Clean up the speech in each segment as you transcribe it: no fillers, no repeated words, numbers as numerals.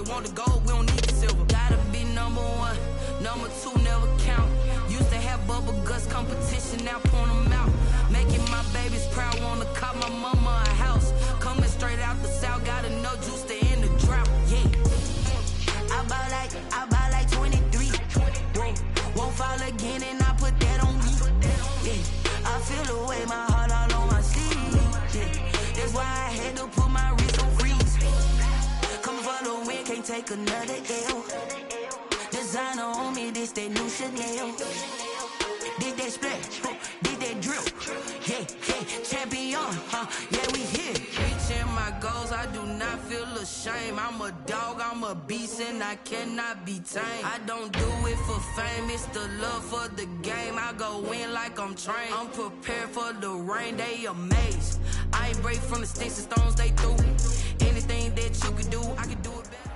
want the gold, we don't need the silver. Gotta be number one, number two never count. Used to have bubble guts competition, now point them out. Making my babies proud, wanna cop my mama a house. Coming straight out the south, got enough juice to end the drought. Yeah, I buy like 23. Whoa, won't fall again, and I put that on me. Yeah, I feel the way, my heart all on my sleeve. Yeah, that's why I had to put my wrist on freeze. Coming for the win, can't take another L. Designer on me, this that new Chanel. Did that splash, did that drill. Yeah, champion, yeah, we here. Reaching my goals, I do not feel ashamed. I'm a dog, I'm a beast, and I cannot be tamed. I don't do it for fame, it's the love for the game. I go in like I'm trained. I'm prepared for the rain, they amazed. I ain't break from the sticks and stones they threw. Anything that you can do, I can do it better.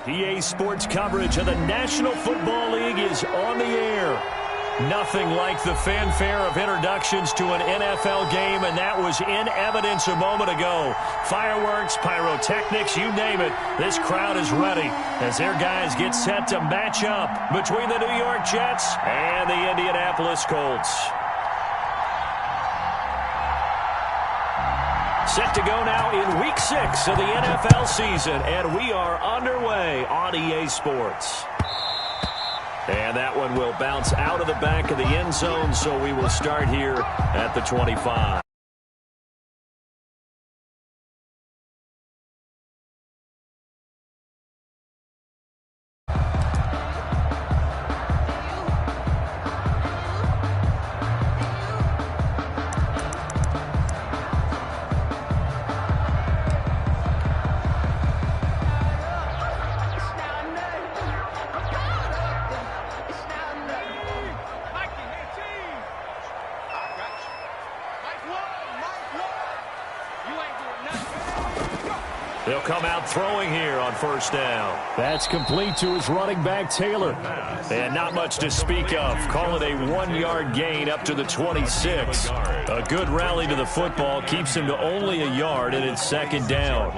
EA Sports coverage of the National Football League is on the air. Nothing like the fanfare of introductions to an NFL game, and that was in evidence a moment ago. Fireworks, pyrotechnics, you name it. This crowd is ready as their guys get set to match up between the New York Jets and the Indianapolis Colts. Set to go now in Week 6 of the NFL season, and we are underway on EA Sports. And that one will bounce out of the back of the end zone, so we will start here at the 25. They'll come out throwing here on first down. That's complete to his running back, Taylor. And not much to speak of. Call it a 1-yard gain up to the 26. A good rally to the football keeps him to only a yard, and it's second down.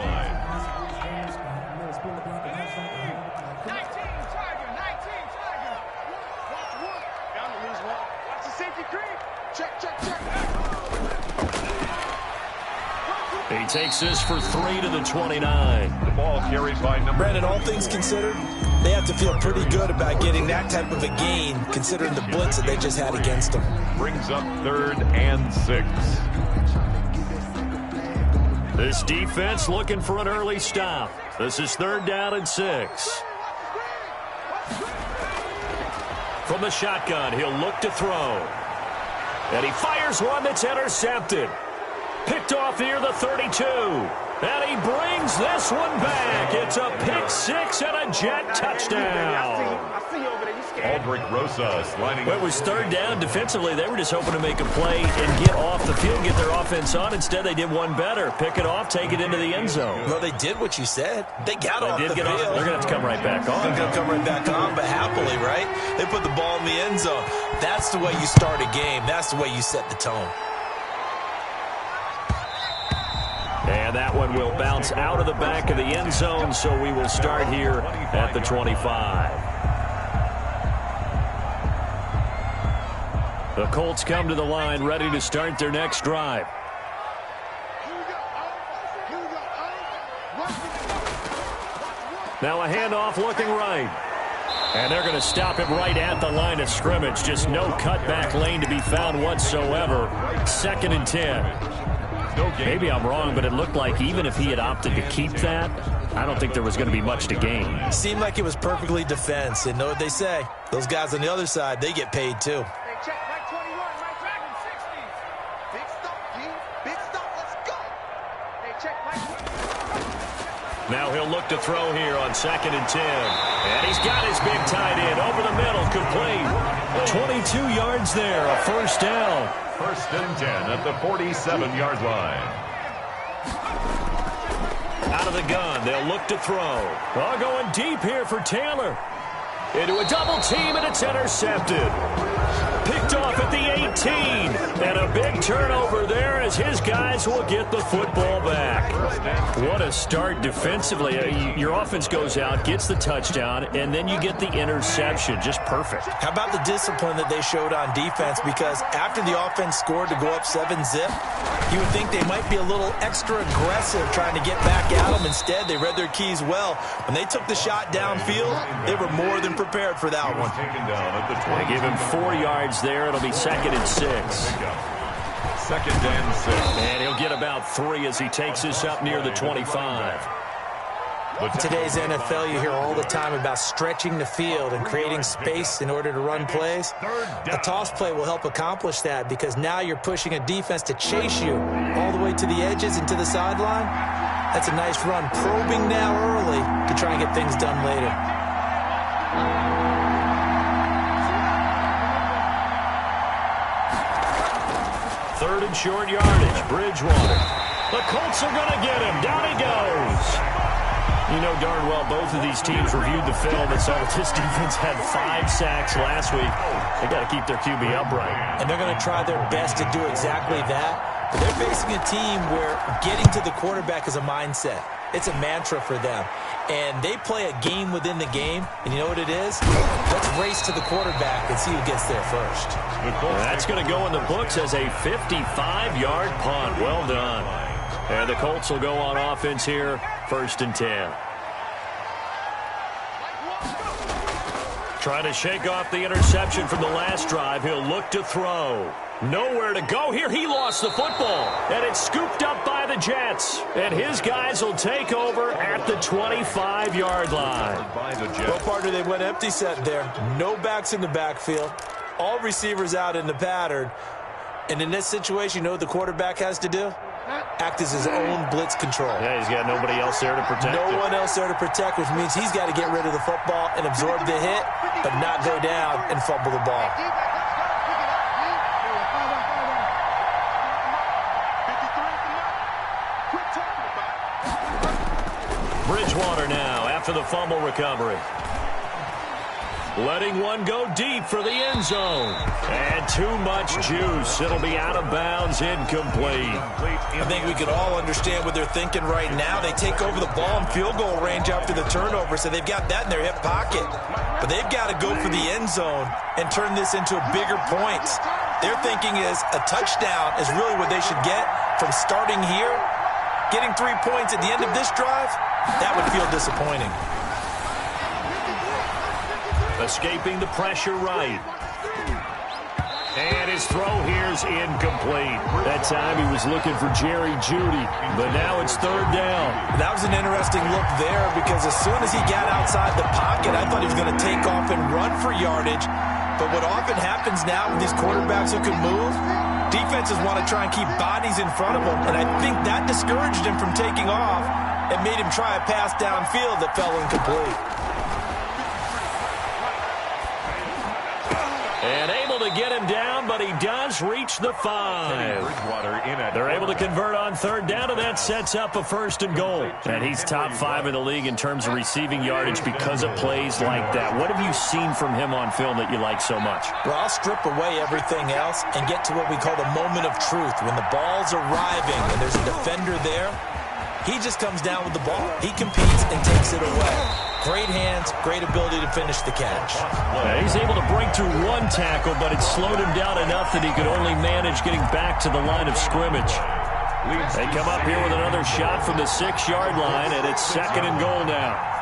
He takes this for 3 to the 29. The ball carried by number. Brandon, all things considered, they have to feel pretty good about getting that type of a gain, considering the blitz that they just had against them. Brings up 3rd and 6. This defense looking for an early stop. This is 3rd down and 6. From the shotgun, he'll look to throw. And he fires one that's intercepted. Picked off near the 32. And he brings this one back. It's a pick 6 and a Jet touchdown. Aldrich Rosas lining Well, it was 3rd down. Defensively, they were just hoping to make a play and get off the field, get their offense on. Instead, they did one better. Pick it off, take it into the end zone. Well, they did what you said. They got off the field. They're going to have to come right back on. They're going to come right back on, but happily, right? They put the ball in the end zone. That's the way you start a game. That's the way you set the tone. And that one will bounce out of the back of the end zone, so we will start here at the 25. The Colts come to the line, ready to start their next drive. Now a handoff looking right. And they're going to stop him right at the line of scrimmage. Just no cutback lane to be found whatsoever. 2nd and 10. Maybe I'm wrong, but it looked like even if he had opted to keep that, I don't think there was going to be much to gain. It seemed like it was perfectly defense. And know what they say? Those guys on the other side, they get paid too. Now he'll look to throw here on 2nd and 10. And he's got his big tight end over the middle, complete. 22 yards there, a first down. 1st and 10 at the 47-yard line. Out of the gun, they'll look to throw. Oh, going deep here for Taylor. Into a double team, and it's intercepted. Picked off at the 18. And a big turnover there as his guys will get the football back. What a start defensively. Your offense goes out, gets the touchdown, and then you get the interception. Just perfect. How about the discipline that they showed on defense? Because after the offense scored to go up 7-zip, you would think they might be a little extra aggressive trying to get back at them. Instead, they read their keys well. When they took the shot downfield, they were more than prepared for that one. They give him 4 yards there. It'll be 2nd and 6. 2nd and 6. And he'll get about 3 as he takes this up near the 25. Today's NFL, you hear all the time about stretching the field and creating space in order to run plays. A toss play will help accomplish that because now you're pushing a defense to chase you all the way to the edges and to the sideline. That's a nice run, probing now early to try and get things done later. 3rd and short yardage, Bridgewater. The Colts are going to get him. Down he goes. You know darn well both of these teams reviewed the film and saw that this defense had 5 sacks last week. They got to keep their QB upright. And they're going to try their best to do exactly that. But they're facing a team where getting to the quarterback is a mindset. It's a mantra for them. And they play a game within the game. And you know what it is? Let's race to the quarterback and see who gets there first. That's going to go in the books as a 55-yard punt. Well done. And the Colts will go on offense here, 1st and 10. Trying to shake off the interception from the last drive. He'll look to throw. Nowhere to go here. He lost the football. And it's scooped up by the Jets. And his guys will take over at the 25-yard line. Well, partner, they went empty set there. No backs in the backfield. All receivers out in the pattern. And in this situation, you know what the quarterback has to do? Act as his own blitz control. Yeah, he's got nobody else there to protect him. No one else there to protect, which means he's got to get rid of the football and absorb the hit, but not go down and fumble the ball. Bridgewater now after the fumble recovery. Letting one go deep for the end zone. And too much juice. It'll be out of bounds, incomplete. I think we can all understand what they're thinking right now. They take over the ball in field goal range after the turnover, so they've got that in their hip pocket. But they've got to go for the end zone and turn this into bigger points. Their thinking is a touchdown is really what they should get from starting here. Getting 3 points at the end of this drive, that would feel disappointing. Escaping the pressure right. And his throw here's incomplete. That time he was looking for Jerry Jeudy, but now it's 3rd down. That was an interesting look there because as soon as he got outside the pocket, I thought he was going to take off and run for yardage. But what often happens now with these quarterbacks who can move, defenses want to try and keep bodies in front of them, and I think that discouraged him from taking off and made him try a pass downfield that fell incomplete. And able to get him down, but he does reach the 5. They're able to convert on 3rd down, and that sets up a 1st and goal. And he's top 5 in the league in terms of receiving yardage because of plays like that. What have you seen from him on film that you like so much? Well, I'll strip away everything else and get to what we call the moment of truth. When the ball's arriving and there's a defender there, he just comes down with the ball. He competes and takes it away. Great hands, great ability to finish the catch. Yeah, he's able to break through 1 tackle, but it slowed him down enough that he could only manage getting back to the line of scrimmage. They come up here with another shot from the 6-yard line, and it's 2nd and goal now.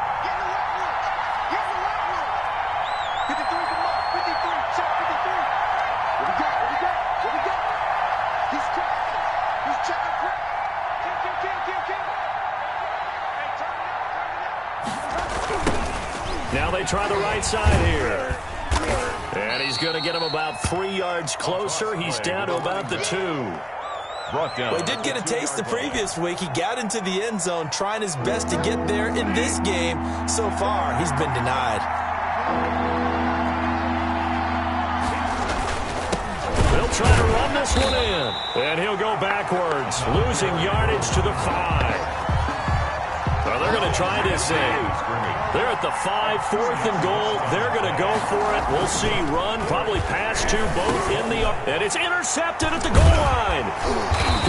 Now they try the right side here. And he's going to get him about 3 yards closer. He's down to about the 2. Well, he did get a taste the previous week. He got into the end zone trying his best to get there in this game. So far, he's been denied. They'll try to run this one in. And he'll go backwards, losing yardage to the 5. Well, they're going to try this thing. They're at the 5, 4th and goal. They're going to go for it. We'll see. Run, probably pass to both in the up. And it's intercepted at the goal line.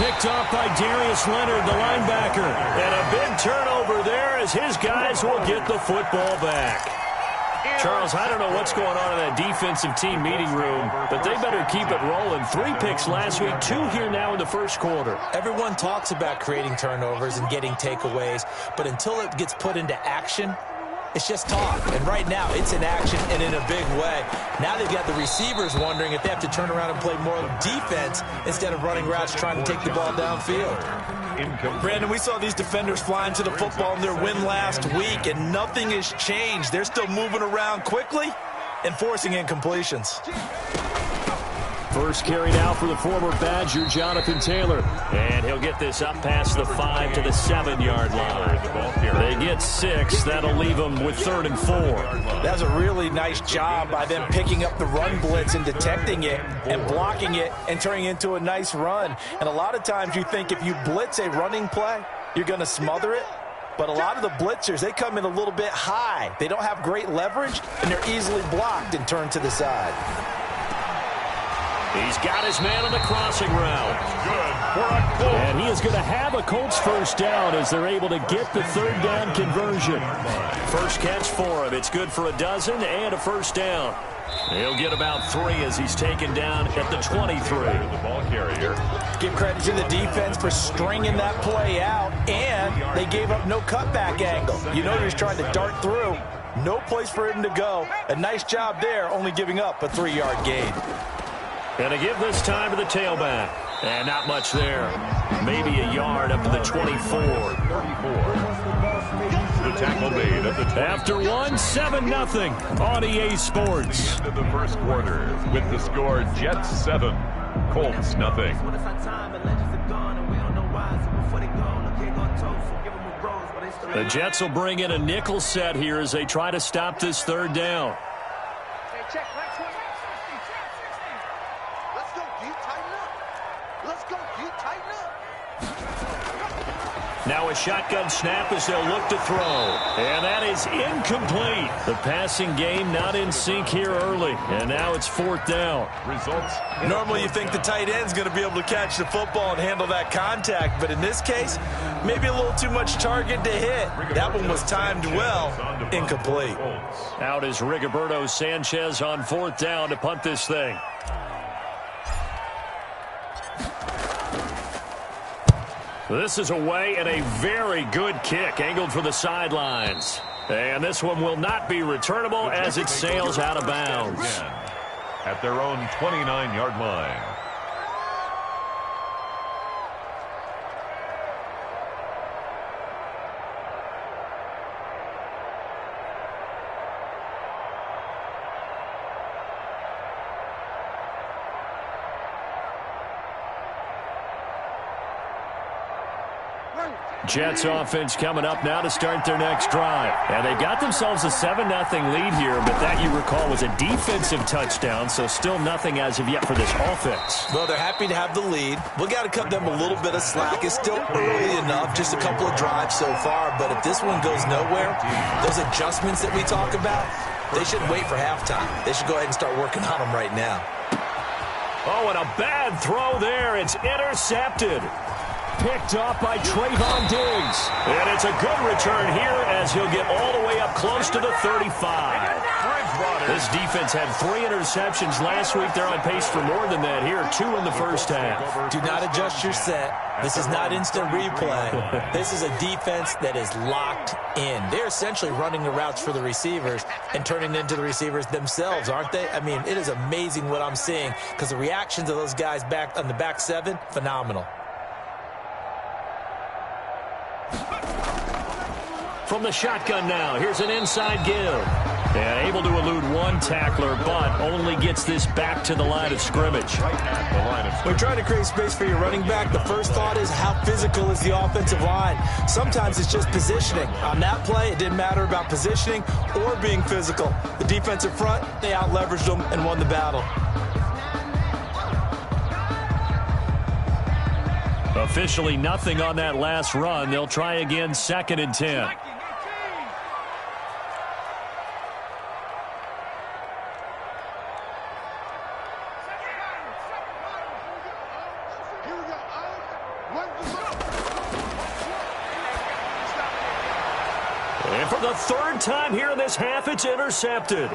Picked up by Darius Leonard, the linebacker. And a big turnover there as his guys will get the football back. Charles, I don't know what's going on in that defensive team meeting room, but they better keep it rolling. 3 picks last week, 2 here now in the first quarter. Everyone talks about creating turnovers and getting takeaways, but until it gets put into action, it's just talk. And right now, it's in action and in a big way. Now they've got the receivers wondering if they have to turn around and play more defense instead of running routes trying to take the ball downfield. Brandon, we saw these defenders flying to the football in their win last week, and nothing has changed. They're still moving around quickly and forcing incompletions. First carry now for the former Badger, Jonathan Taylor. And he'll get this up past the 5 to the 7-yard line. They get 6. That'll leave them with 3rd and 4. That's a really nice job by them picking up the run blitz and detecting it and blocking it and turning it into a nice run. And a lot of times you think if you blitz a running play, you're going to smother it. But a lot of the blitzers, they come in a little bit high. They don't have great leverage, and they're easily blocked and turned to the side. He's got his man on the crossing route. And he is going to have a Colts first down as they're able to get the 3rd down conversion. First catch for him. It's good for a dozen and a first down. He'll get about 3 as he's taken down at the 23. The ball carrier. Give credit to the defense for stringing that play out, and they gave up no cutback angle. You know, he was trying to dart through. No place for him to go. A nice job there, only giving up a 3-yard gain. Going to give this time to the tailback. And not much there. Maybe a yard up to the 24. The tackle made at the 20. After 1-7-0 on EA Sports. Into the first quarter with the score Jets 7, Colts 0. The Jets will bring in a nickel set here as they try to stop this 3rd down. Now a shotgun snap as they'll look to throw. And that is incomplete. The passing game not in sync here early. And now it's 4th down. Results. Normally you think the tight end's going to be able to catch the football and handle that contact. But in this case, maybe a little too much target to hit. That one was timed well. Incomplete. Out is Rigoberto Sanchez on 4th down to punt this thing. This is away and a very good kick angled for the sidelines. And this one will not be returnable as it sails out of bounds. At their own 29-yard line. Jets offense coming up now to start their next drive. And they got themselves a 7-0 lead here, but that, you recall, was a defensive touchdown, so still nothing as of yet for this offense. Well, they're happy to have the lead. We got to cut them a little bit of slack. It's still early enough, just a couple of drives so far, but if this one goes nowhere, those adjustments that we talk about, they shouldn't wait for halftime. They should go ahead and start working on them right now. Oh, and a bad throw there. It's intercepted. Picked up by Trayvon Diggs. And it's a good return here as he'll get all the way up close to the 35. This defense had 3 interceptions last week. They're on pace for more than that here. 2 in the first half. Do not adjust your set. This is not instant replay. This is a defense that is locked in. They're essentially running the routes for the receivers and turning it into the receivers themselves, aren't they? I mean, it is amazing what I'm seeing because the reactions of those guys back on the back 7, phenomenal. From the shotgun now, here's an inside give. And able to elude one tackler, but only gets this back to the line of scrimmage. When you're trying to create space for your running back, the first thought is how physical is the offensive line. Sometimes it's just positioning. On that play, it didn't matter about positioning or being physical. The defensive front, they out-leveraged them and won the battle. A Officially nothing on that last run. They'll try again, 2nd and 10. And for the 3rd time here in this half, it's intercepted.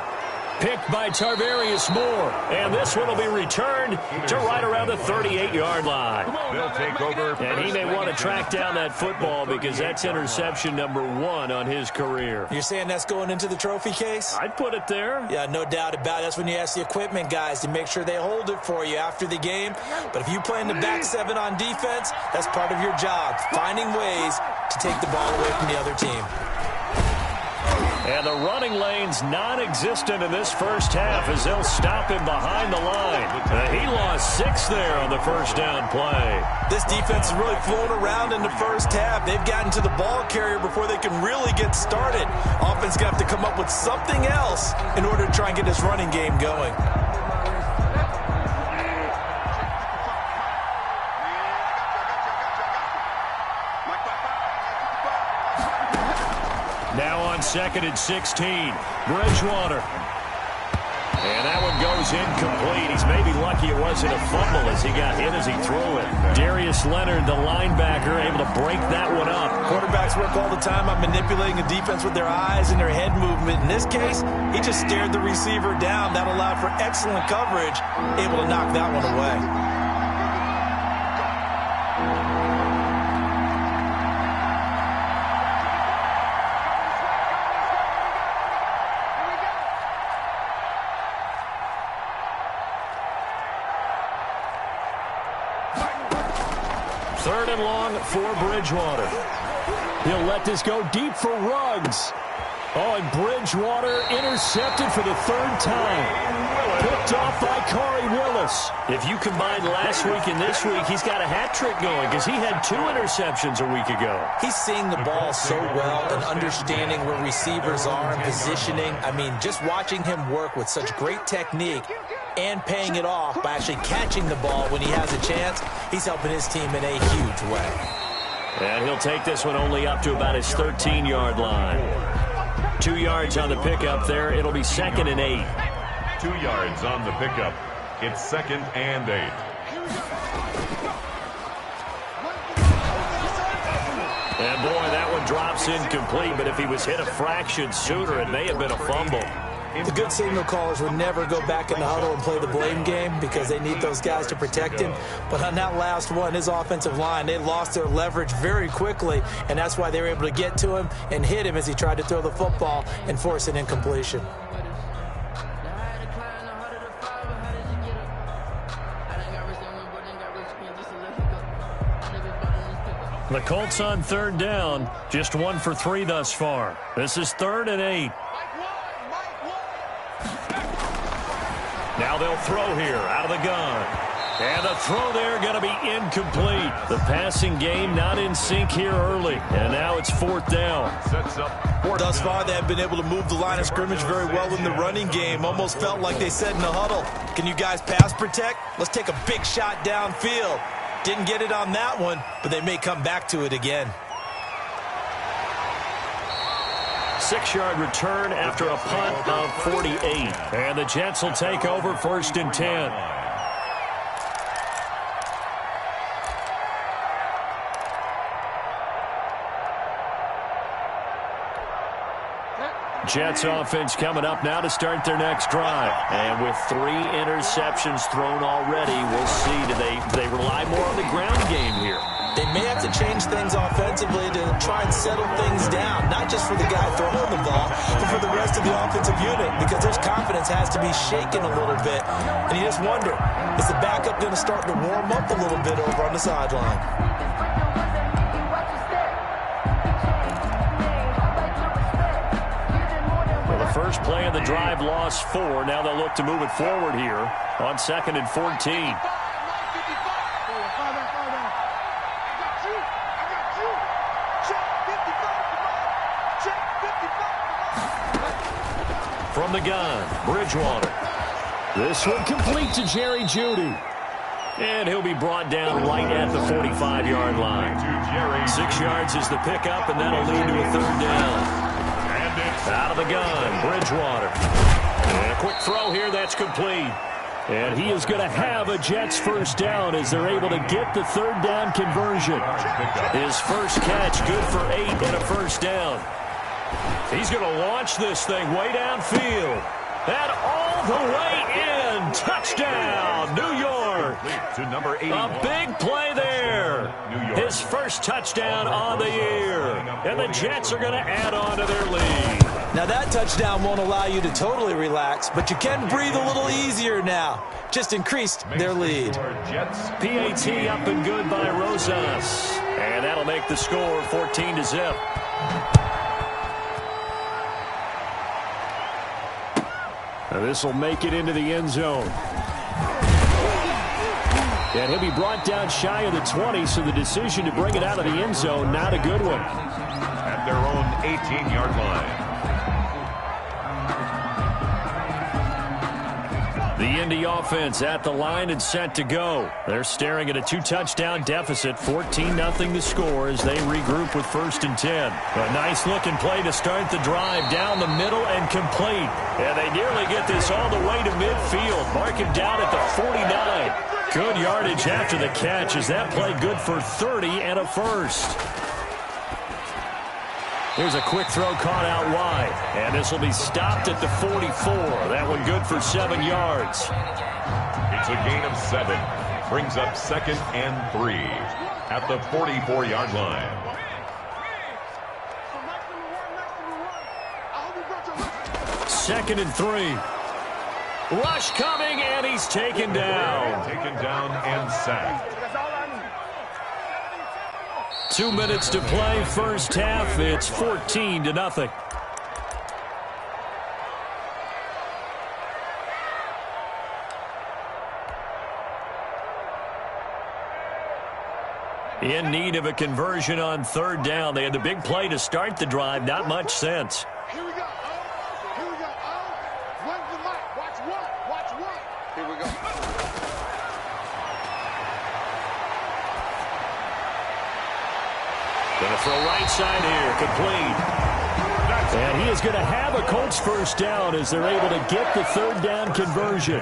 Picked by Tarvarius Moore. And this one will be returned to right around the 38-yard line. They'll take over. And he may want to track down that football because that's interception number 1 on his career. You're saying that's going into the trophy case? I'd put it there. Yeah, no doubt about it. That's when you ask the equipment guys to make sure they hold it for you after the game. But if you play in the back 7 on defense, that's part of your job, finding ways to take the ball away from the other team. And the running lane's non-existent in this first half as they'll stop him behind the line. He lost 6 there on the first down play. This defense is really flown around in the first half. They've gotten to the ball carrier before they can really get started. Offense going to have to come up with something else in order to try and get this running game going. Now on 2nd and 16, Bridgewater. And that one goes incomplete. He's maybe lucky it wasn't a fumble as he got hit as he threw it. Darius Leonard, the linebacker, able to break that one up. Quarterbacks work all the time on manipulating the defense with their eyes and their head movement. In this case, he just stared the receiver down. That allowed for excellent coverage, able to knock that one away. Third and long for Bridgewater. He'll let this go deep for Ruggs. Oh, and Bridgewater intercepted for the 3rd time. Picked off by Corey Willis. If you combine last week and this week, he's got a hat trick going because he had 2 interceptions a week ago. He's seeing the ball so well and understanding where receivers are and positioning. I mean, just watching him work with such great technique and paying it off by actually catching the ball when he has a chance, he's helping his team in a huge way. And he'll take this one only up to about his 13-yard line. 2 yards on the pickup there. It'll be 2nd and 8. 2 yards on the pickup. It's 2nd and 8. And boy, that one drops incomplete, but if he was hit a fraction sooner, it may have been a fumble. The good signal callers would never go back in the huddle and play the blame game because they need those guys to protect him. But on that last one, his offensive line, they lost their leverage very quickly, and that's why they were able to get to him and hit him as he tried to throw the football and force an incompletion. The Colts on 3rd down, just 1 for 3 thus far. This is 3rd and 8. Now they'll throw here out of the gun. And the throw there going to be incomplete. The passing game not in sync here early. And now it's 4th down. Sets up 4th Thus down. far, they have been able to move the line of scrimmage very well in the running game. Almost felt like they said in the huddle, can you guys pass protect? Let's take a big shot downfield. Didn't get it on that one, but they may come back to it again. 6-yard return after a punt of 48. And the Jets will take over 1st and 10. Jets offense coming up now to start their next drive. And with 3 interceptions thrown already, we'll see. Do they rely more on the ground game here? They may have to change things offensively to try and settle things down, not just for the guy throwing the ball, but for the rest of the offensive unit, because their confidence has to be shaken a little bit. And you just wonder, is the backup going to start to warm up a little bit over on the sideline? Well, the first play of the drive lost 4. Now they'll look to move it forward here on 2nd and 14. From the gun, Bridgewater. This one complete to Jerry Jeudy. And he'll be brought down right at the 45-yard line. 6 yards is the pickup, and that'll lead to a 3rd down. Out of the gun, Bridgewater. And a quick throw here, that's complete. And he is going to have a Jets 1st down as they're able to get the 3rd down conversion. His first catch, good for 8 and a 1st down. He's going to launch this thing way downfield. And all the way in. Touchdown, New York. To number 81. A big play there. His first touchdown on the year. And the Jets are going to add on to their lead. Now that touchdown won't allow you to totally relax, but you can breathe a little easier now. Just increased their lead. PAT up and good by Rosas. And that'll make the score 14-0. This will make it into the end zone. And he'll be brought down shy of the 20, so the decision to bring it out of the end zone, not a good one. At their own 18-yard line. The Indy offense at the line and set to go. They're staring at a 2-touchdown deficit, 14-0 the score as they regroup with 1st and 10. A nice-looking play to start the drive down the middle and complete. And they nearly get this all the way to midfield. Mark him down at the 49. Good yardage after the catch as that play good for 30 and a 1st. Here's a quick throw caught out wide. And this will be stopped at the 44. That one good for 7 yards. It's a gain of 7. Brings up 2nd and 3 at the 44-yard line. Second and 3. Rush coming, and he's taken down. Taken down and sacked. 2 minutes to play, first half. It's 14-0. In need of a conversion on 3rd down. They had the big play to start the drive. Not much sense. Here we go. Here we go. When's the mic? Watch what? Watch what? Here we go. Going to throw right side here, complete. And he is going to have a Colts 1st down as they're able to get the 3rd down conversion.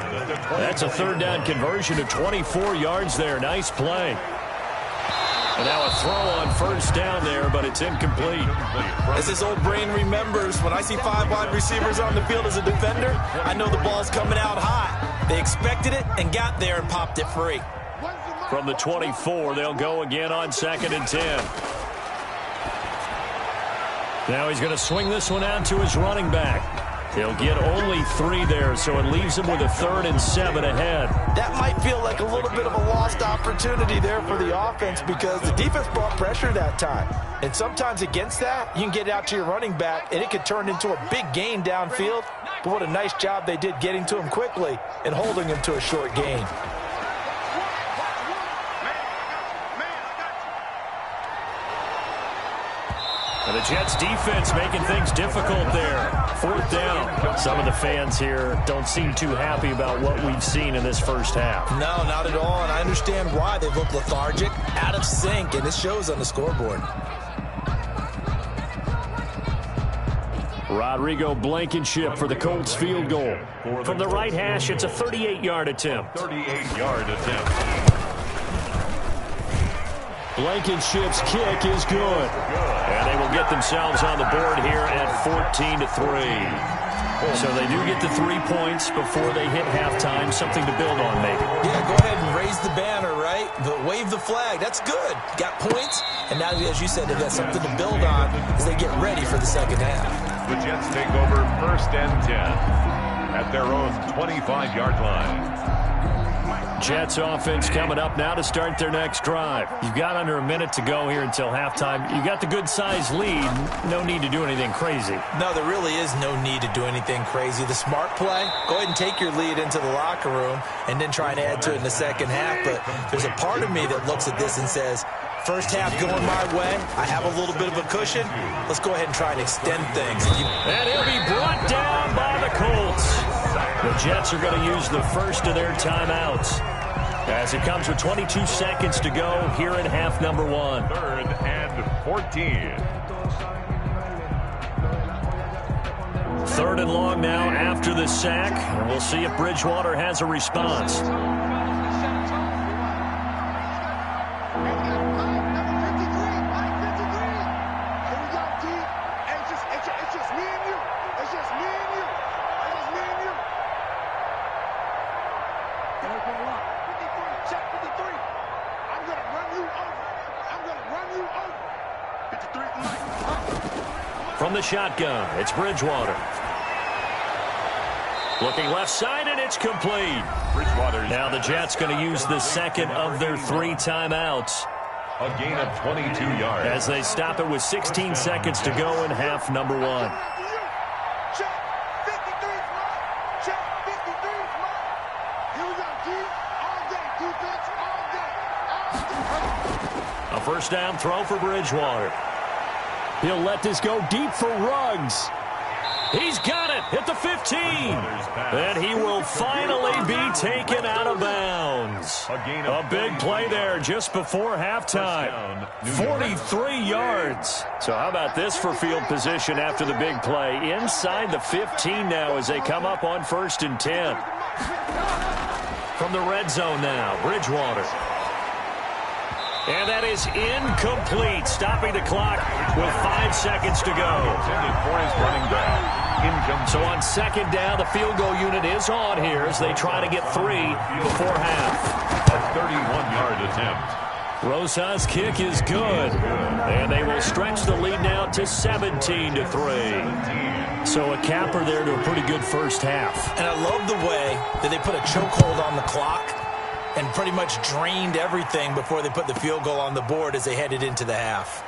That's a 3rd down conversion of 24 yards there. Nice play. And now a throw on 1st down there, but it's incomplete. As his old brain remembers, when I see 5 wide receivers on the field as a defender, I know the ball's coming out high. They expected it and got there and popped it free. From the 24, they'll go again on 2nd and 10. Now he's going to swing this one out to his running back. He'll get only 3 there, so it leaves him with a 3rd and 7 ahead. That might feel like a little bit of a lost opportunity there for the offense because the defense brought pressure that time. And sometimes against that, you can get out to your running back, and it could turn into a big gain downfield. But what a nice job they did getting to him quickly and holding him to a short gain. And the Jets defense making things difficult there. 4th down. Some of the fans here don't seem too happy about what we've seen in this first half. No, not at all, and I understand why. They look lethargic, out of sync, and it shows on the scoreboard. Rodrigo Blankenship for the Colts field goal. From the right hash, it's a 38-yard attempt. 38-yard attempt. Blankenship's kick is good. And they will get themselves on the board here at 14-3. So they do get the 3 points before they hit halftime. Something to build on, maybe. Yeah, go ahead and raise the banner, right? But wave the flag. That's good. Got points. And now, as you said, they've got something to build on as they get ready for the second half. The Jets take over 1st and 10 at their own 25-yard line. Jets offense coming up now to start their next drive. You've got under a minute to go here until halftime. You got the good-sized lead. No need to do anything crazy. No, there really is no need to do anything crazy. The smart play, go ahead and take your lead into the locker room and then try and add to it in the second half. But there's a part of me that looks at this and says, first half going my way, I have a little bit of a cushion. Let's go ahead and try and extend things. And he'll be brought down by the Colts. The Jets are going to use the first of their timeouts. as it comes with 22 seconds to go here in half number one. 3rd and 14. 3rd and long now after the sack, and we'll see if Bridgewater has a response. From the shotgun, it's Bridgewater. Looking left side, and it's complete. Now the Jets going to use the second of their 3 timeouts. A gain of 22 yards. As they stop it with 16 seconds to go in half number one. A first down throw for Bridgewater. He'll let this go deep for Ruggs. He's got it at the 15. And he will finally be taken out of bounds. A big play there just before halftime. 43 yards. So how about this for field position after the big play? Inside the 15 now as they come up on 1st and 10. From the red zone now, Bridgewater. And that is incomplete, stopping the clock with 5 seconds to go. So on 2nd down, the field goal unit is on here as they try to get 3 before half. A 31-yard attempt. Rosa's kick is good. And they will stretch the lead now to 17-3. So a capper there to a pretty good first half. And I love the way that they put a chokehold on the clock and pretty much drained everything before they put the field goal on the board as they headed into the half.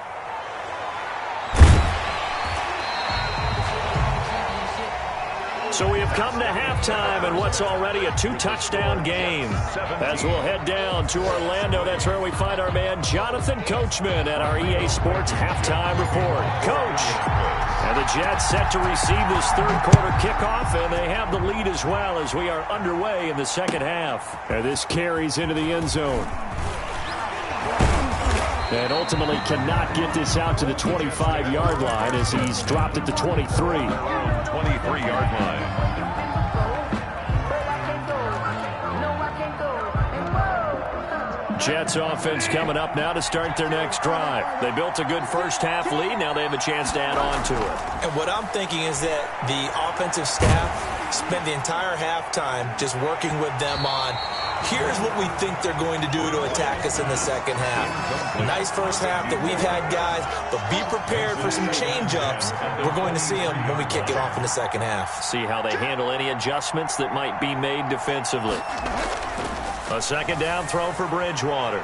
So we have come to halftime in what's already a 2-touchdown game. As we'll head down to Orlando, that's where we find our man Jonathan Coachman at our EA Sports Halftime Report. Coach, and the Jets set to receive this 3rd quarter kickoff, and they have the lead as well as we are underway in the 2nd half. And this carries into the end zone. And ultimately cannot get this out to the 25-yard line as he's dropped at the 23. 23-yard line. Jets offense coming up now to start their next drive. They built a good first half lead. Now they have a chance to add on to it. And what I'm thinking is that the offensive staff spent the entire halftime just working with them on, here's what we think they're going to do to attack us in the 2nd half. Nice first half that we've had, guys, but be prepared for some change-ups. We're going to see them when we kick it off in the 2nd half. See how they handle any adjustments that might be made defensively. A 2nd down throw for Bridgewater.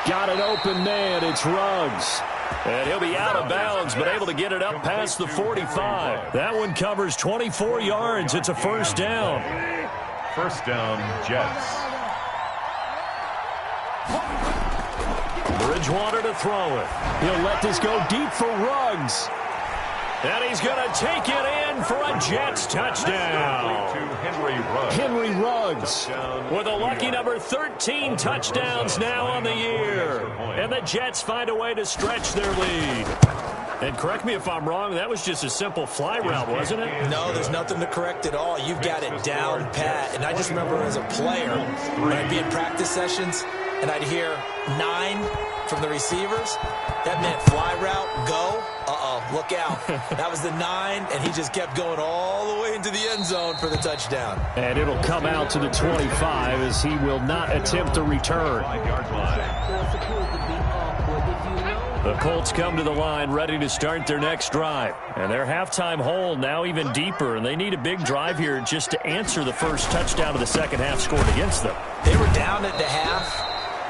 Got an open man. It's Ruggs. And he'll be out of bounds, but able to get it up past the 45. That one covers 24 yards. It's a first down. First down, Jets. Bridgewater to throw it. He'll let this go deep for Ruggs. And he's going to take it in for a Jets touchdown. Henry Ruggs with a lucky number 13 touchdowns now on the year. And the Jets find a way to stretch their lead. And correct me if I'm wrong, that was just a simple fly route, wasn't it? No, there's nothing to correct at all. You've got it down pat. And I just remember as a player, when I'd be in practice sessions and I'd hear 9 from the receivers, that meant fly route, go. Look out. That was the 9, and he just kept going all the way into the end zone for the touchdown. And it'll come out to the 25 as he will not attempt a return. The Colts come to the line ready to start their next drive. And their halftime hole now even deeper, and they need a big drive here just to answer the first touchdown of the 2nd half scored against them. They were down at the half.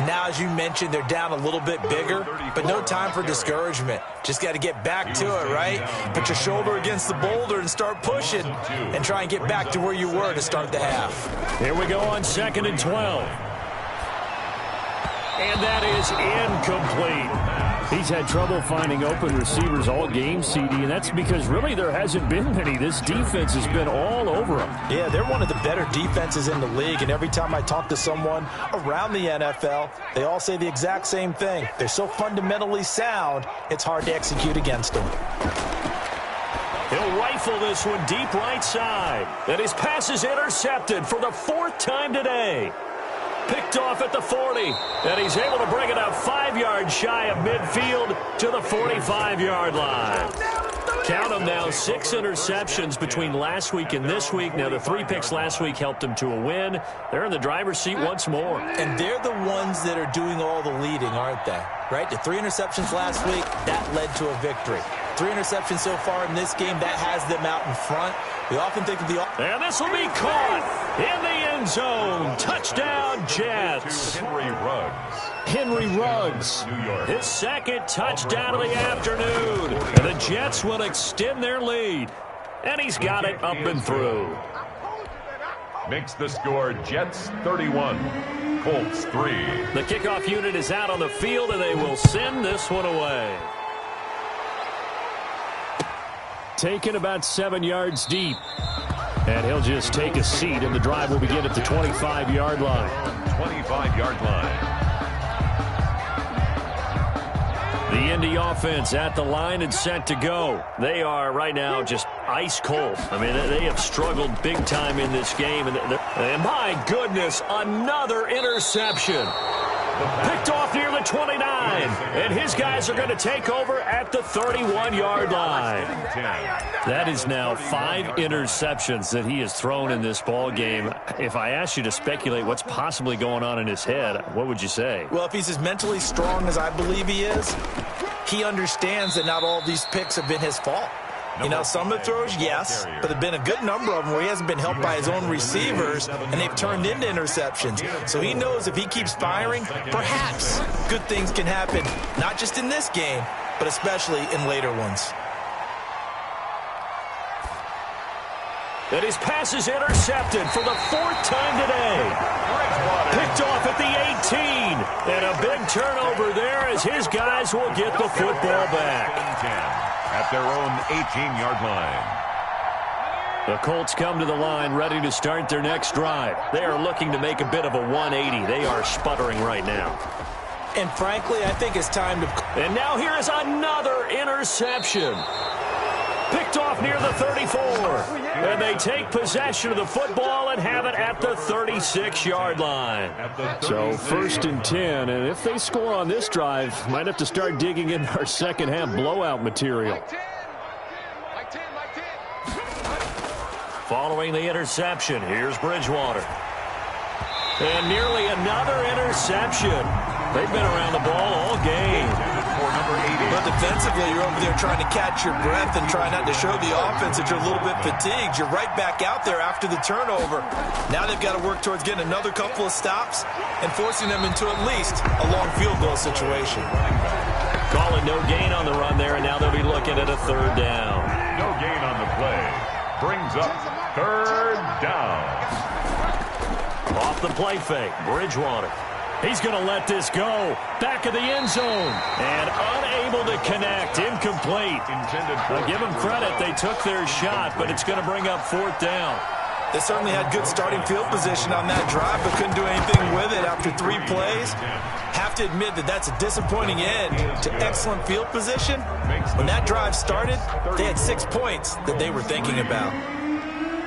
Now, as you mentioned, they're down a little bit bigger, but no time for discouragement. Just got to get back to it, right? Put your shoulder against the boulder and start pushing and try and get back to where you were to start the half. Here we go on 2nd and 12. And that is incomplete. He's had trouble finding open receivers all game, CD, and that's because really there hasn't been many. This defense has been all over him. Yeah, they're one of the better defenses in the league, and every time I talk to someone around the NFL, they all say the exact same thing. They're so fundamentally sound, it's hard to execute against them. He'll rifle this one deep right side. And his pass is intercepted for the 4th time today. Picked off at the 40, and he's able to bring it up 5 yards shy of midfield to the 45-yard line. Count them now, 6 interceptions between last week and this week. Now, the 3 picks last week helped him to a win. They're in the driver's seat once more. And they're the ones that are doing all the leading, aren't they? Right? The 3 interceptions last week, that led to a victory. 3 interceptions so far in this game, that has them out in front. We often think of the... And this will be caught in the end zone. Touchdown, Jets. Henry Ruggs. New York. His 2nd touchdown of the afternoon. And the Jets will extend their lead. And he's got it up and through. Makes the score Jets 31, Colts 3. The kickoff unit is out on the field, and they will send this one away. Taken about 7 yards deep. And he'll just take a seat, and the drive will begin at the 25-yard line. 25-yard line. The Indy offense at the line and set to go. They are right now just ice cold. I mean, they have struggled big time in this game. And my goodness, another interception. Picked off near the 29, and his guys are going to take over at the 31-yard line. That is now 5 interceptions that he has thrown in this ball game. If I asked you to speculate what's possibly going on in his head, what would you say? Well, if he's as mentally strong as I believe he is, he understands that not all of these picks have been his fault. You know, some of the throws, yes, but there have been a good number of them where he hasn't been helped by his own receivers, and they've turned into interceptions. So he knows if he keeps firing, perhaps good things can happen, not just in this game, but especially in later ones. And his pass is intercepted for the 4th time today. Picked off at the 18. And a big turnover there as his guys will get the football back. At their own 18-yard line. The Colts come to the line ready to start their next drive. They are looking to make a bit of a 180. They are sputtering right now. And frankly, I think it's time to... And now here is another interception. Picked off near the 34. And they take possession of the football and have it at the 36-yard line. So 1st and 10. And if they score on this drive, might have to start digging in our second half blowout material. Following the interception, here's Bridgewater. And nearly another interception. They've been around the ball all game. But defensively, you're over there trying to catch your breath and try not to show the offense that you're a little bit fatigued. You're right back out there after the turnover. Now they've got to work towards getting another couple of stops and forcing them into at least a long field goal situation. Calling no gain on the run there, and now they'll be looking at a 3rd down. No gain on the play. Brings up 3rd down. Off the play fake, Bridgewater. He's going to let this go. Back of the end zone. And unable to connect. Incomplete. I'll give them credit. They took their shot, but it's going to bring up 4th down. They certainly had good starting field position on that drive, but couldn't do anything with it after 3 plays. Have to admit that that's a disappointing end to excellent field position. When that drive started, they had 6 points that they were thinking about.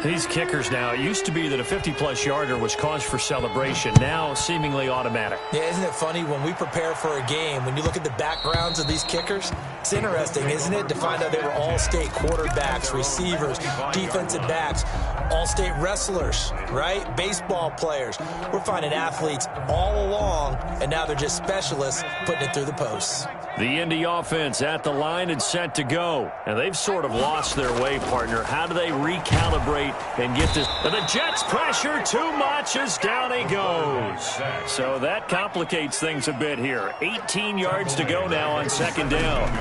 These kickers now, it used to be that a 50-plus yarder was cause for celebration. Now, seemingly automatic. Yeah, isn't it funny when we prepare for a game, when you look at the backgrounds of these kickers, it's interesting, isn't it, to find out they were all-state quarterbacks, receivers, defensive backs, all-state wrestlers, right? Baseball players. We're finding athletes all along, and now they're just specialists putting it through the posts. The Indy offense at the line and set to go. And they've sort of lost their way, partner. How do they recalibrate and get this? And the Jets pressure too much as down he goes. So that complicates things a bit here. 18 yards to go now on 2nd down.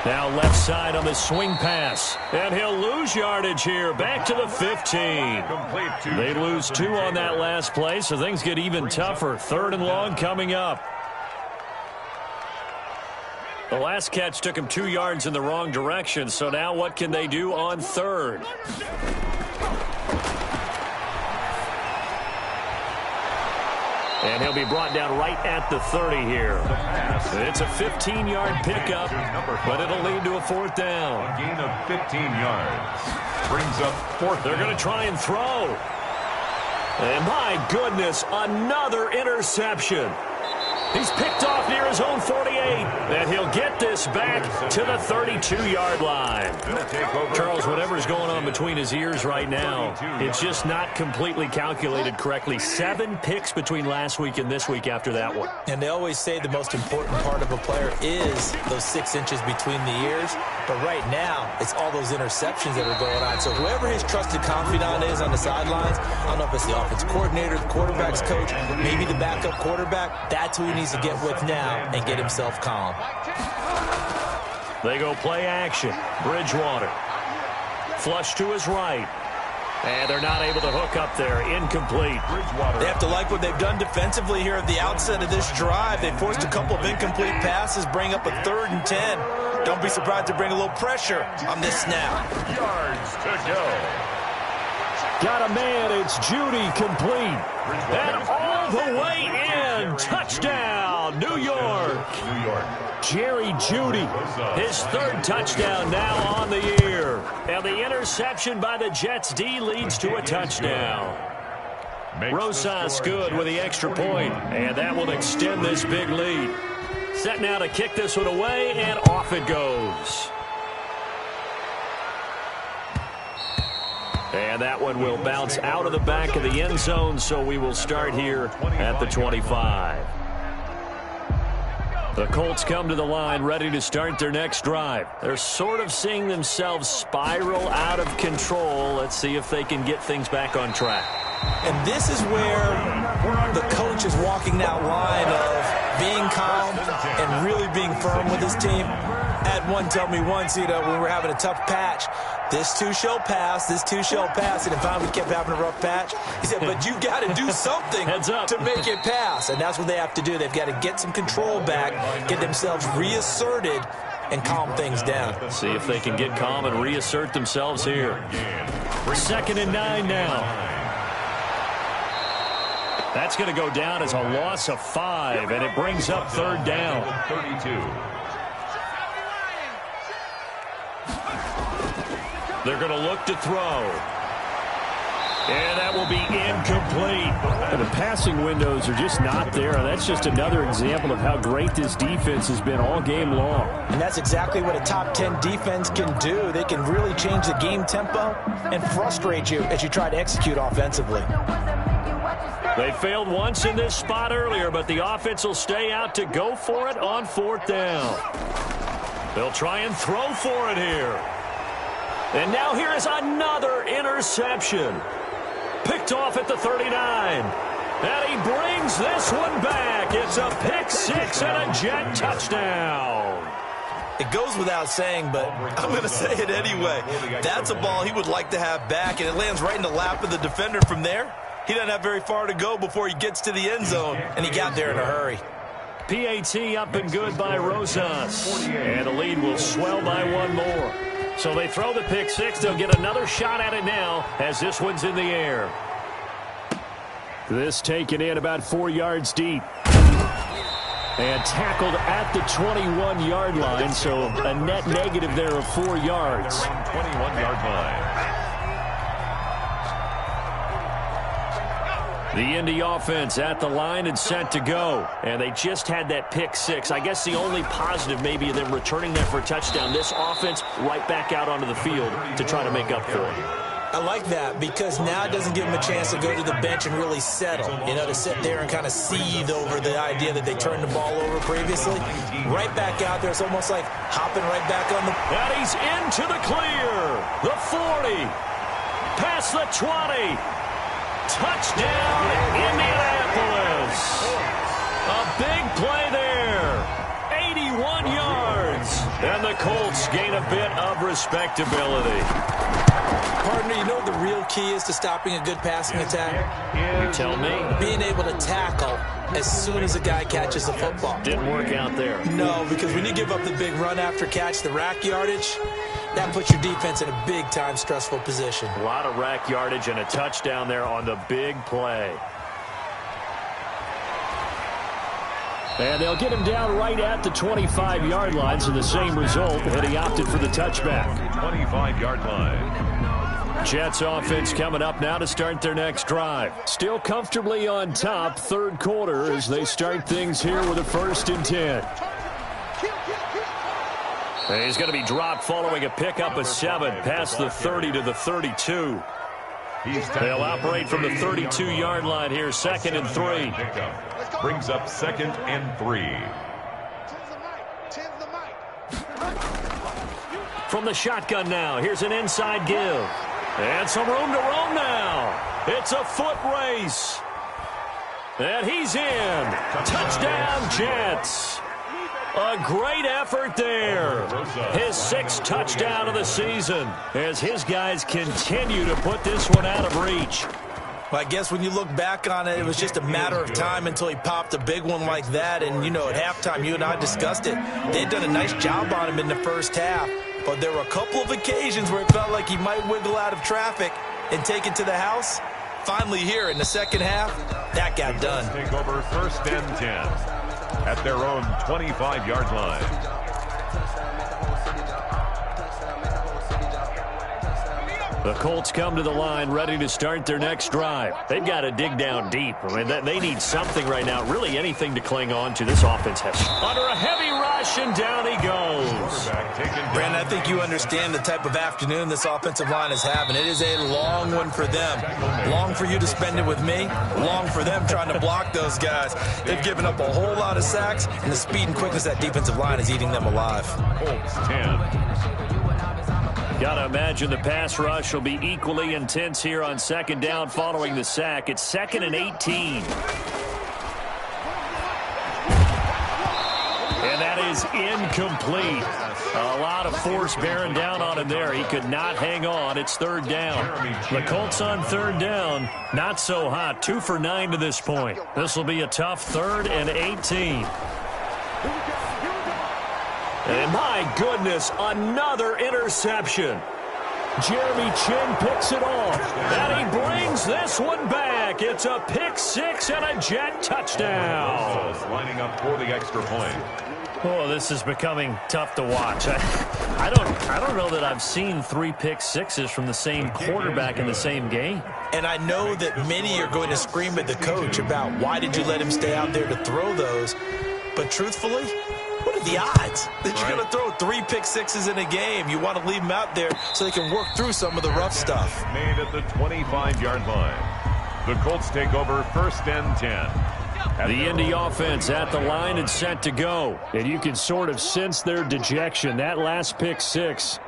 Now left side on the swing pass. And he'll lose yardage here. Back to the 15. They lose 2 on that last play, so things get even tougher. 3rd and long coming up. The last catch took him 2 yards in the wrong direction, so now what can they do on third? And he'll be brought down right at the 30 here. It's a 15-yard pickup, but it'll lead to a 4th down. A gain of 15 yards. Brings up 4th. They're going to try and throw. And my goodness, another interception. He's picked off near his own 48, and he'll get this back to the 32-yard line. Charles, whatever's going on between his ears right now, it's just not completely calculated correctly. 7 picks between last week and this week after that one. And they always say the most important part of a player is those 6 inches between the ears. But right now, it's all those interceptions that are going on. So whoever his trusted confidant is on the sidelines, I don't know if it's the offense coordinator, the quarterback's coach, maybe the backup quarterback, that's who he needs to get with now and get himself calm. They go play action. Bridgewater. Flush to his right. And they're not able to hook up there. Incomplete. They have to like what they've done defensively here at the outset of this drive. They forced a couple of incomplete passes, bring up a 3rd and 10. Don't be surprised to bring a little pressure on this snap. Yards to go. Got a man. It's Judy complete. And all the way in. Touchdown, New York. Jerry Jeudy, his 3rd touchdown now on the year. And the interception by the Jets D leads to a touchdown. Rosas good with the extra point, and that will extend this big lead. Set now to kick this one away, and off it goes. And that one will bounce out of the back of the end zone, so we will start here at the 25. The Colts come to the line ready to start their next drive. They're sort of seeing themselves spiral out of control. Let's see if they can get things back on track. And this is where the coach is walking that line of being calm and really being firm with his team. I had one tell me once, when we were having a tough patch, this too shall pass, this too shall pass. And if finally we kept having a rough patch, he said, but you've got to do something to make it pass. And that's what they have to do. They've got to get some control back, get themselves reasserted, and calm things down. See if they can get calm and reassert themselves here. 2nd and 9 now. That's going to go down as a loss of 5, and it brings up 3rd down. 32. They're going to look to throw. And that will be incomplete. And the passing windows are just not there. That's just another example of how great this defense has been all game long. And that's exactly what a top 10 defense can do. They can really change the game tempo and frustrate you as you try to execute offensively. They failed once in this spot earlier, but the offense will stay out to go for it on 4th down. They'll try and throw for it here. And now here is another interception. Picked off at the 39. And he brings this one back. It's a pick 6 and a Jet touchdown. It goes without saying, but I'm going to say it anyway. That's a ball he would like to have back, and it lands right in the lap of the defender from there. He doesn't have very far to go before he gets to the end zone, and he got there in a hurry. PAT up and good by Rosas. And the lead will swell by 1 more. So they throw the pick 6. They'll get another shot at it now as this one's in the air. This taken in about 4 yards deep. And tackled at the 21-yard line, so a net negative there of 4 yards. 21-yard line. The Indy offense at the line and set to go. And they just had that pick 6. I guess the only positive maybe of them returning that for a touchdown. This offense right back out onto the field to try to make up for it. I like that because now it doesn't give them a chance to go to the bench and really settle, to sit there and kind of seethe over the idea that they turned the ball over previously. Right back out there, it's almost like hopping right back on the... And he's into the clear. The 40. Past the 20. Touchdown, Indianapolis. A big play there. 81 yards. And the Colts gain a bit of respectability. Partner, you know the real key is to stopping a good passing attack? You tell me. Being able to tackle as soon as a guy catches the football. Didn't work out there. No, because when you give up the big run after catch, the rack yardage, that puts your defense in a big-time stressful position. A lot of rack yardage and a touchdown there on the big play. And they'll get him down right at the 25-yard line, so the same result, and he opted for the touchback. 25-yard line. Jets offense coming up now to start their next drive. Still comfortably on top, third quarter, as they start things here with a 1st and 10. And he's going to be dropped following a pickup of 7 past the 30 to the 32. They'll operate from the 32-yard line here, 2nd and 3. Brings up 2nd and 3. From the shotgun now, here's an inside give. And some room to roam now. It's a foot race. And he's in. Touchdown, Jets. A great effort there. His 6th touchdown of the season as his guys continue to put this one out of reach. Well, I guess when you look back on it, it was just a matter of time until he popped a big one like that. And, you know, at halftime, you and I discussed it. They'd done a nice job on him in the first half. But there were a couple of occasions where it felt like he might wiggle out of traffic and take it to the house. Finally here in the second half, that got done. Take over 1st and 10 at their own 25-yard line. The Colts come to the line ready to start their next drive. They've got to dig down deep. I mean, they need something right now, really anything to cling on to. This offense has under a heavy rush, and down he goes. Brandon, I think you understand the type of afternoon this offensive line is having. It is a long one for them. Long for you to spend it with me. Long for them trying to block those guys. They've given up a whole lot of sacks, and the speed and quickness of that defensive line is eating them alive. Colts 10. Got to imagine the pass rush will be equally intense here on 2nd down following the sack. It's 2nd and 18. And that is incomplete. A lot of force bearing down on him there. He could not hang on. It's 3rd down. The Colts on 3rd down. Not so hot. 2 for 9 to this point. This will be a tough 3rd and 18. And my goodness, another interception. Jeremy Chin picks it off. And he brings this one back. It's a pick 6 and a Jet touchdown. Lining up for the extra point. Oh, this is becoming tough to watch. I don't know that I've seen 3 pick 6s from the same quarterback in the same game. And I know that many are going to scream at the coach about why did you let him stay out there to throw those. But truthfully, what are the odds that you're going to throw 3 pick 6s in a game? You want to leave them out there so they can work through some of the rough stuff. Made at the 25-yard line. The Colts take over 1st and 10. The Indy offense at the line and set to go. And you can sort of sense their dejection. That last pick 6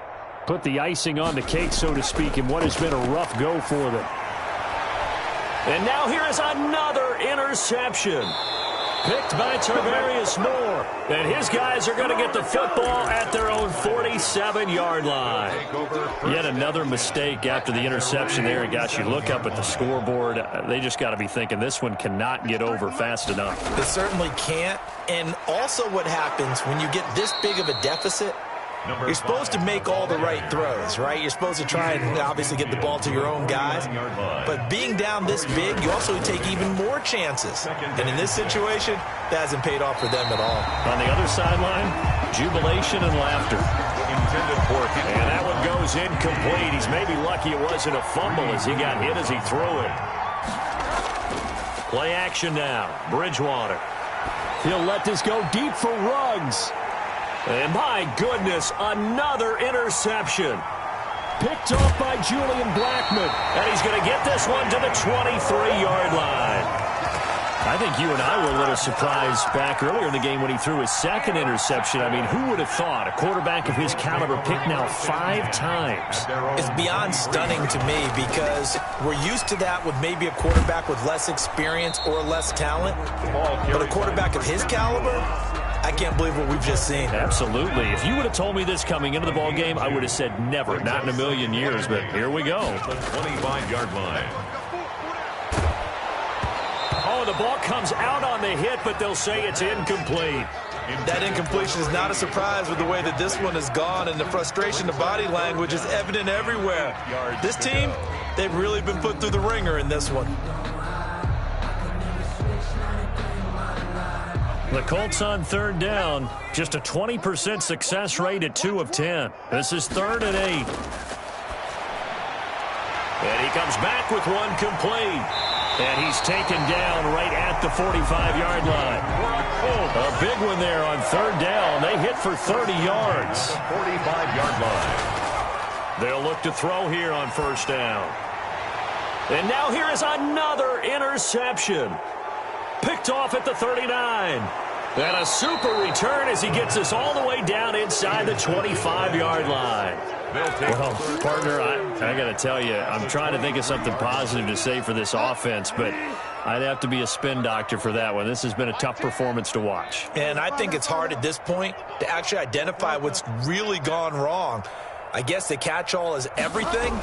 put the icing on the cake, so to speak, in what has been a rough go for them. And now here is another interception. Picked by Tarvarius Moore. And his guys are going to get the football at their own 47-yard line. Yet another mistake after the interception there. Gosh, you look up at the scoreboard. They just got to be thinking this one cannot get over fast enough. It certainly can't. And also what happens when you get this big of a deficit, you're supposed to make all the right throws, right? You're supposed to try and obviously get the ball to your own guys. But being down this big, you also take even more chances. And in this situation, that hasn't paid off for them at all. On the other sideline, jubilation and laughter. Intended for him. And that one goes incomplete. He's maybe lucky it wasn't a fumble as he got hit as he threw it. Play action now. Bridgewater. He'll let this go deep for Ruggs. And my goodness, another interception. Picked off by Julian Blackmon. And he's going to get this one to the 23-yard line. I think you and I were a little surprised back earlier in the game when he threw his 2nd interception. I mean, who would have thought a quarterback of his caliber picked now 5 times? It's beyond stunning to me because we're used to that with maybe a quarterback with less experience or less talent. But a quarterback of his caliber, I can't believe what we've just seen. Absolutely. If you would have told me this coming into the ball game, I would have said never, not in a million years, but here we go. The 25-yard line. Oh, the ball comes out on the hit, but they'll say it's incomplete. That incompletion is not a surprise with the way that this one has gone, and the frustration, the body language is evident everywhere. This team, they've really been put through the ringer in this one. The Colts on third down, just a 20% success rate at 2 of 10. This is 3rd and 8. And he comes back with one complete. And he's taken down right at the 45-yard line. A big one there on third down. They hit for 30 yards. 45-yard line. They'll look to throw here on first down. And now here is another interception. Picked off at the 39. And a super return as he gets us all the way down inside the 25-yard line. Well, partner, I got to tell you, I'm trying to think of something positive to say for this offense, but I'd have to be a spin doctor for that one. This has been a tough performance to watch. And I think it's hard at this point to actually identify what's really gone wrong. I guess the catch-all is everything.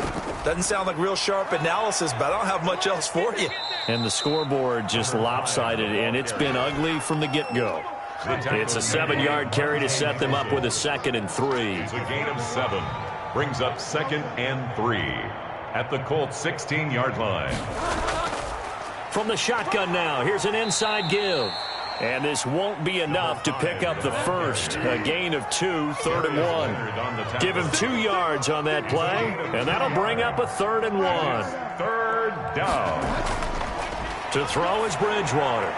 Doesn't sound like real sharp analysis, but I don't have much else for you. And the scoreboard just lopsided, and it's been ugly from the get-go. It's a 7-yard carry to set them up with a 2nd and 3. It's a gain of 7. Brings up 2nd and 3 at the Colts 16-yard line. From the shotgun now, here's an inside give. And this won't be enough to pick up the first. A gain of 2, 3rd and 1. Give him 2 yards on that play, and that'll bring up a 3rd and 1. 3rd down. To throw is Bridgewater.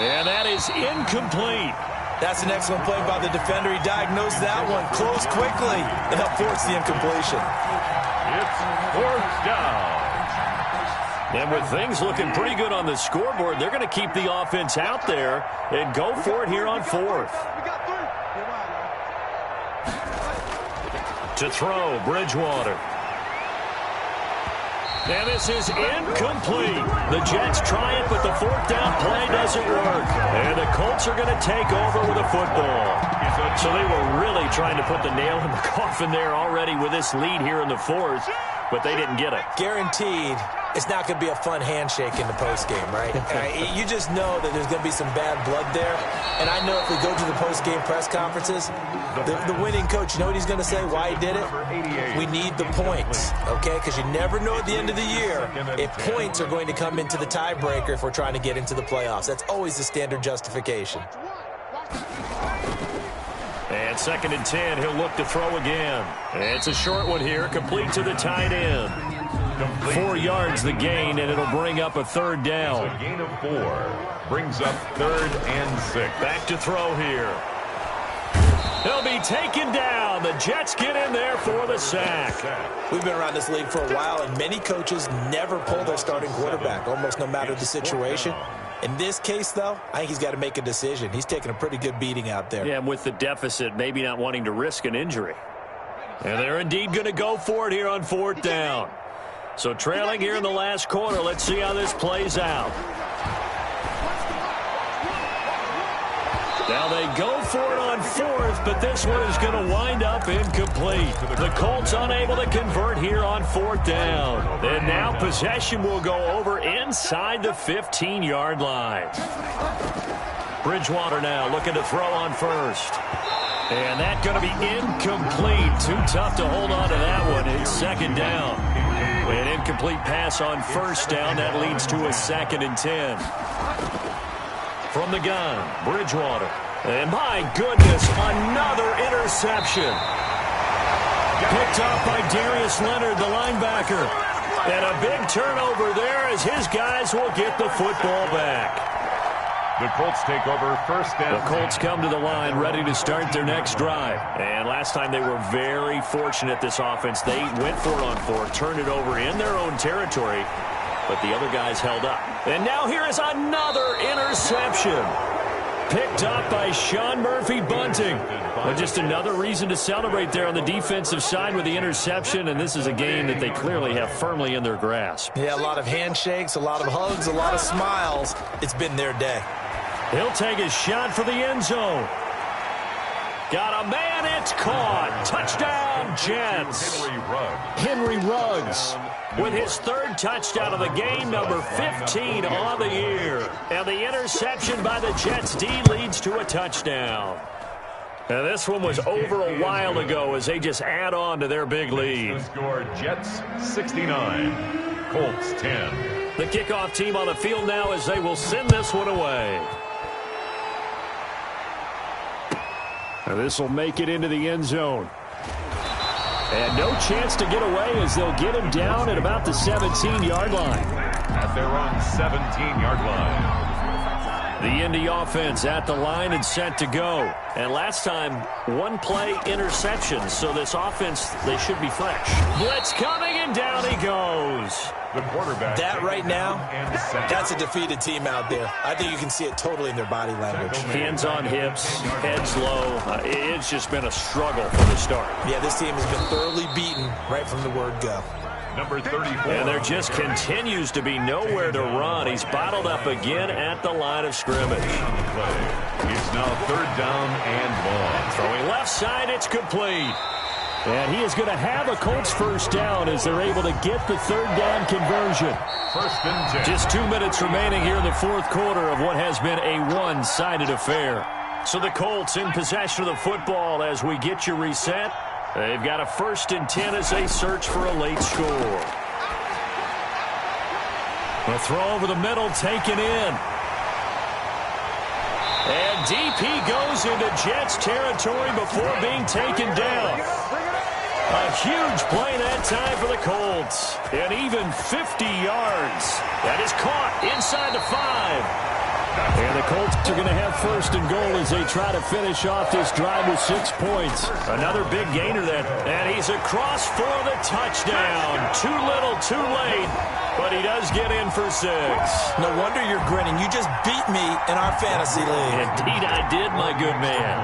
And that is incomplete. That's an excellent play by the defender. He diagnosed that one, closed quickly, and helped force the incompletion. It's 4th down. And with things looking pretty good on the scoreboard, they're going to keep the offense out there and go for it here on 4th. To throw, Bridgewater. And this is incomplete. The Jets try it, but the 4th down play doesn't work. And the Colts are going to take over with a football. So they were really trying to put the nail in the coffin there already with this lead here in the 4th, but they didn't get it. Guaranteed it's not going to be a fun handshake in the postgame, right? You just know that there's going to be some bad blood there. And I know if we go to the postgame press conferences, the winning coach, you know what he's going to say, why he did it? We need the points, okay? Because you never know at the end of the year if points are going to come into the tiebreaker if we're trying to get into the playoffs. That's always the standard justification. And 2nd and 10, he'll look to throw again. It's a short one here, complete to the tight end. 4 yards the gain, and it'll bring up a 3rd down. It's a gain of 4. Brings up 3rd and 6. Back to throw here. They'll be taken down. The Jets get in there for the sack. We've been around this league for a while, and many coaches never pull their starting quarterback, almost no matter the situation. In this case, though, I think he's got to make a decision. He's taking a pretty good beating out there. Yeah, and with the deficit, maybe not wanting to risk an injury. And they're indeed going to go for it here on 4th down. So trailing here in the last quarter, let's see how this plays out. Now they go for it on 4th, but this one is going to wind up incomplete. The Colts unable to convert here on 4th down. And now possession will go over inside the 15-yard line. Bridgewater now looking to throw on 1st. And that's going to be incomplete. Too tough to hold on to that one. It's 2nd down. An incomplete pass on 1st down. That leads to a 2nd and 10. From the gun, Bridgewater. And my goodness, another interception. Picked off by Darius Leonard, the linebacker. And a big turnover there as his guys will get the football back. The Colts take over 1st down. The Colts come to the line ready to start their next drive. And last time they were very fortunate, this offense. They went for it on 4th, turned it over in their own territory, but the other guys held up. And now here is another interception. Picked up by Sean Murphy Bunting. But just another reason to celebrate there on the defensive side with the interception, and this is a game that they clearly have firmly in their grasp. Yeah, a lot of handshakes, a lot of hugs, a lot of smiles. It's been their day. He'll take his shot for the end zone. Got a man, it's caught. Touchdown, Jets. Henry Ruggs with his third touchdown of the game, number 15 on the year. And the interception by the Jets D leads to a touchdown. And this one was over a while ago as they just add on to their big lead. The score, Jets 69, Colts 10. The kickoff team on the field now as they will send this one away. Now this will make it into the end zone. And no chance to get away as they'll get him down at about the 17-yard line. At their own 17-yard line. The Indy offense at the line and set to go. And last time, one play interception. So this offense, they should be fresh. Blitz coming and down he goes. The quarterback. That right now, that's a defeated team out there. I think you can see it totally in their body language. Hands on hips, heads low. It's just been a struggle from the start. Yeah, this team has been thoroughly beaten right from the word go. Number 34. And there just continues to be nowhere to run. He's bottled up again at the line of scrimmage. It's now 3rd down and long. Throwing left side, it's complete. And he is going to have a Colts first down as they're able to get the 3rd down conversion. 1st and 10. Just 2 minutes remaining here in the 4th quarter of what has been a one-sided affair. So the Colts in possession of the football as we get you reset. They've got a 1st and 10 as they search for a late score. A throw over the middle, taken in. And DP goes into Jets territory before being taken down. A huge play that time for the Colts. And even 50 yards. That is caught inside the 5. And the Colts are going to have 1st and goal as they try to finish off this drive with 6 points. Another big gainer then. And he's across for the touchdown. Too little, too late. But he does get in for 6. No wonder you're grinning. You just beat me in our fantasy league. Indeed I did, my good man.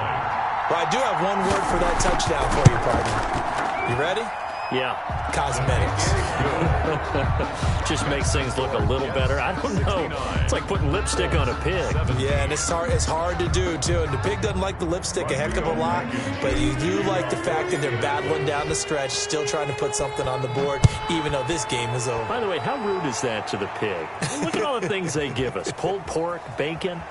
Well, I do have one word for that touchdown for you, partner. You ready? Yeah. Cosmetics. Just makes things look a little better. I don't know. It's like putting lipstick on a pig. Yeah, and it's hard to do, too. And the pig doesn't like the lipstick a heck of a lot, but you do like the fact that they're battling down the stretch, still trying to put something on the board, even though this game is over. By the way, how rude is that to the pig? Look at all the things they give us. Pulled pork, bacon.